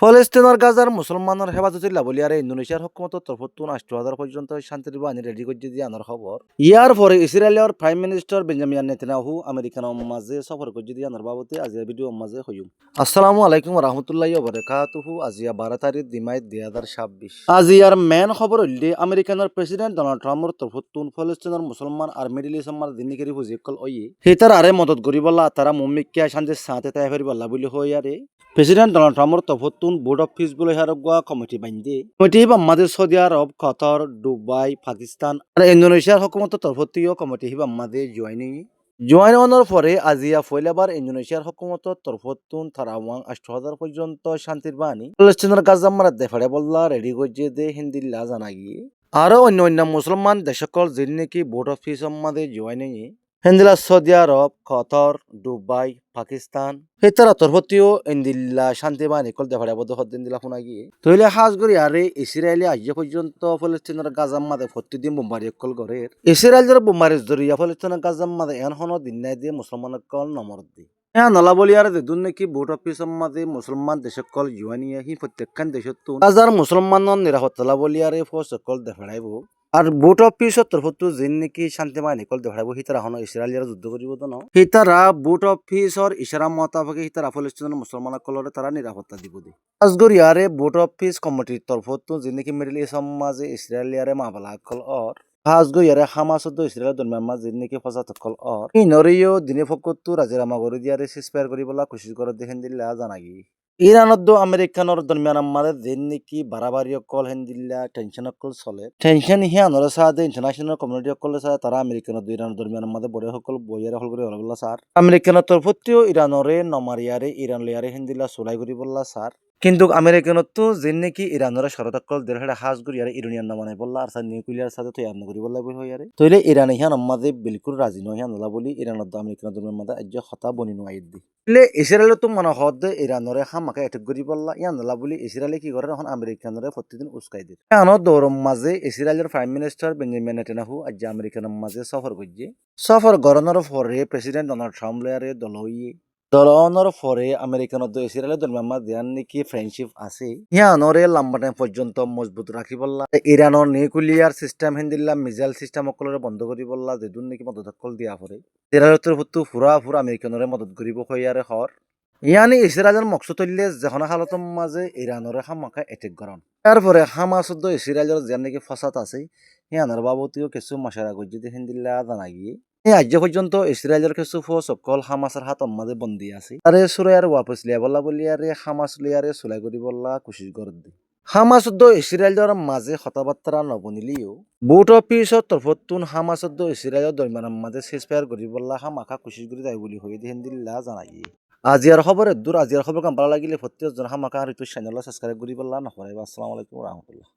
ফলস্তিনের গাজার মুসলমানের হেফাজতির লাবলিয়ারে ইন্দোনেশিয়ার হুকুমতের তরফতুন 8,000 পর্যন্ত শান্তির বাহিনী রেডি করে দিয়ে আনার খবর। ইয়ার পরে ইসরায়েলের প্রাইম মিনিস্টার বেঞ্জামিন নেতানিয়াহু আমেরিকানের মাঝে সফর করে দিয়ে আনার বাবদে আজিয়া ভিডিও মাঝে হইম। আসসালামু আলাইকুম রহমতুল্লাহি ওয়া বারাকাতুহু। আজিয়া 12 তারিখ দিমাই 2026। আজিয়ার মেন খবর হইলে আমেরিকানের প্রেসিডেন্ট ডোনাল্ড ট্রাম্পের তরফতুন ফলস্তিনের মুসলমান আর মিডল ইস্ট আমার দিনিকেরি হুজিকল ওই হিতার আরে মদত করিবলা তারা মুম্মিকিয়া শান্তির সাথে তাই ফেরিবল্লা বলি হইয়ারে প্রেসিডেন্ট ডোনাল্ড ট্রাম্পের তফতুন বোর্ড অফ পিস বলে হারগুয়া কমিটি বান্ধে কমিটি বাম্মাদের সৌদি আরব কাতার দুবাই পাকিস্তান আর ইন্দোনেশিয়ার হুকুমতের তরফতীয় কমিটি বাম্মাদের জয়েন হওয়ার পরে আজিয়া ফয়লাবার ইন্দোনেশিয়ার হুকুমতের তরফতুন তারাওয়াং 8,000 পর্যন্ত শান্তির বাহিনী ফলস্তিনের গাজামারা দেফাড়ে বললা রেডি করছে দে হিন্দিল্লা জানা গিয়ে আরো অন্য মুসলমান দেশকল যিনি নাকি বোর্ড অফ পিস মাঝে জয়েন হেন্দিলা সৌদি আরব কাতার দুবাই পাকিস্তান হেতারা তরফতীয় ইন্দিল্লা শান্তি বাহিনী কল দেখাড়া বদ্ধ হদ্দিন দিলা শুনা গিয়ে তৈলে হাজ করি আরে ইসরায়েলি আজ পর্যন্ত ফলস্তিনের গাজাম মাদে প্রতিদিন বোম্বারি কল করে ইসরায়েলের বোম্বারির জরিয়া ফলস্তিনের গাজাম মাদে এন হন দিন নাই দিয়ে মুসলমান কল নমর দি হ্যাঁ নলা বলি আর দেখুন নাকি বোর্ড অফ পিস মাদে মুসলমান দেশকল জুয়ানিয়া হি প্রত্যেকখান দেশত গাজার মুসলমানের নিরাপত্তা বলি আরে ফসকল দেখাড়াইব আর বোর্ড অফ পিসর তরফতো যেন নাকি শান্তি বাহিনী কল দেখাব হিতারা হন ইসরায়েলিয়ার যুদ্ধ করিব তো ন হিতারা বোর্ড অফ পিসর ইশারা মতাফকে হিতারা ফলস্তিনের মুসলমান কলরে তারা নিরাপত্তা দিব দে আজগরিয়ারে বোর্ড অফ পিস কমিটির তরফতো যেন নাকি মিডল ইস্ট সমাজে ইসরায়েলিয়ারে মাবালা কল অর হাজগরিয়ারে হামাসদ ইসরায়েল দরমিয়ান মাঝে যেন নাকি ফসাত কল অর ইনরিও দিনে ফকতো রাজিরামা করে দিয়ারে সিসপায়ার করিবলা কোশিশ করে দেখেন দিল্লা জানাগি ইরানত আমেরিকানোর দরমিয়ান আমাদের যেন নাকি বাড়াবাড়ি কল হেন্দিল্লা টেনশন কল চলে টেনশন হিয়ানোর সাথে ইন্টারন্যাশনাল কমিউনিটি কল সাথে তারা আমেরিকানত ইরানের দরমিয়ান আমাদের বড় সকল বইয়ারে হল করে হলবল্লা স্যার আমেরিকানের তরফতেও ইরানরে নমারিয়ারে ইরান লিয়ারে হেন্দিল্লা চলাই করি বললা স্যার কিন্তু আমেরিকানত যেন নাকি ইরানরে শরতাকল দেড় হাজ করিয়ারে ইরানিয়ান নামানাই বললা আর স্যার নিউক্লিয়ার সাথে তৈরি করি বললা বই হইয়ারে তৈলে ইরান হিয়ান আমাদের বিলকুল রাজি নয় হিয়ান বলি ইরানত আমেরিকানের দরমিয়ান মাঝে আজ হতা বনি নোয়াই দি ইসরায়েল তো মনে হদ ইরানরে হামাকে এটেক করি বললা ইয়ান বলি ইসরায়েলে কি করে এখন আমেরিকানরে প্রতিদিন উস্কাই দিয়ে এখনো দৌড়ম মাঝে ইসরায়েলের প্রাইম মিনিস্টার বেঞ্জামিন নেতানিয়াহু আজ আমেরিকানের মাঝে সফর করছে সফর গড়ানোর পরে প্রেসিডেন্ট ডোনাল্ড ট্রাম্প লয়ারে দলনের পরে আমেরিকানত ইসরায়েলের দরমিয়ান দেয়ান নাকি ফ্রেন্ডশিপ আছে ইয়ানরে লম্বা টাইম পর্যন্ত মজবুত রাখি বললা ইরানের নিউক্লিয়ার সিস্টেম হিন্দিল্লা মিসাইল সিস্টেম সকলরে বন্ধ করি বললা যেদুন নাকি মদত দিয়া পরে ইসরায়েলের হতো পুরা আমেরিকানরে মদত করিব হইয়ারে হর ইয়ানি ইসরায়েলের মকসুদ হইলে যখন হালতর মাঝে ইরানরে হামাকা এটেক গরণ তারপরে হামাসদ ইসরায়েলের যে নাকি ফসাদ আছে ইয়ানোর বাবতীয় কিছু মশারা গজ্জি দেখেন দিল্লা জানা গিয়ে আজ পর্যন্ত ইসরায়েলের কিছু সকল হামাসের হাত মাঝে বন্দী আছে তারে সুরাইয়ার ওয়াপস লিয়া বললা বলি আরে হামাস লিয়ারে চুলাই করি বললা কোশিশ করে দি হামাসদ ইসরায়েলের মাঝে কথাবার্তা নবনিলিও বোর্ড অফ পিসর তরফতুন হামাসদ ইসরায়েলের দরমিয়ান মাঝে শেষপায়ার করি বললা হামাকা কোশিশ করে যাই বলি হয়ে দেখেন দিল্লা জানা গিয়ে আজিয়ার খবরের দূর আজিয়ার খবর কাম ভালো লাগিলে প্রত্যেকজন হামাকা আর একটু চ্যানেল সাবস্ক্রাইব করি বললা না আসসালামু আলাইকুম রহমতুল্লাহ।